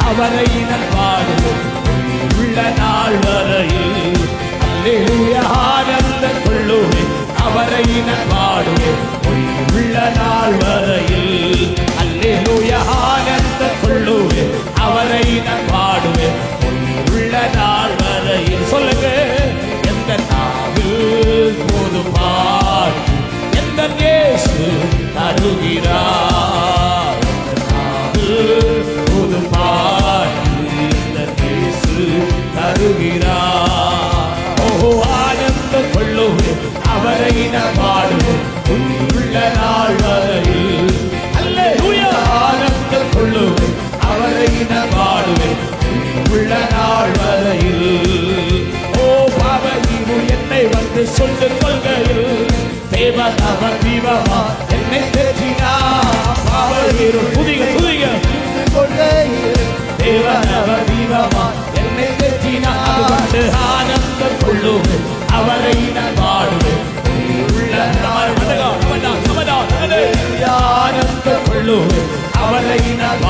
அவரை நான் பாடுவேன் உள்ள நாள் வரையில். அல்லேலூயா ஆனந்தம் கொள்ளுவேன் அவரை நான் பாடுவேன் உள்ள நாள் வரையில். அல்லேலூயா ஆனந்தம் கொள்ளுவேன் அவரை நான் பாடுவேன் உள்ள நாள் வரையில். சொல்லுங்க, எந்த நாவில் போது பாடு எந்த இயேசு தருகிறார். போது பாடு எந்த இயேசு தருகிறார். ஓ ஆனந்தம் கொள்ளுவேன் அவரை நான் பாடுவேன் உள்ள நாள் வரையில். அல்லேலூயா ஆனந்தம் கொள்ளுவேன் அவரை நான் பாடுவேன் உள்ள நாள் வரையில். ஓ பாவீரு என்னை வந்து சொல்லிக் கொள்கையில் தேவன் அவர் தீபமா என்னை தேற்றினார். பாவீரு புதிய புதிய கொள்கையில் தேவன் அவர் தீபமா என்னை தேற்றினார். ஆனந்தம் கொள்ளுவேன் அவரை நான் பாடுவேன் உள்ள நாள் ஆனந்தம் கொள்ளுவேன் அவரை நான்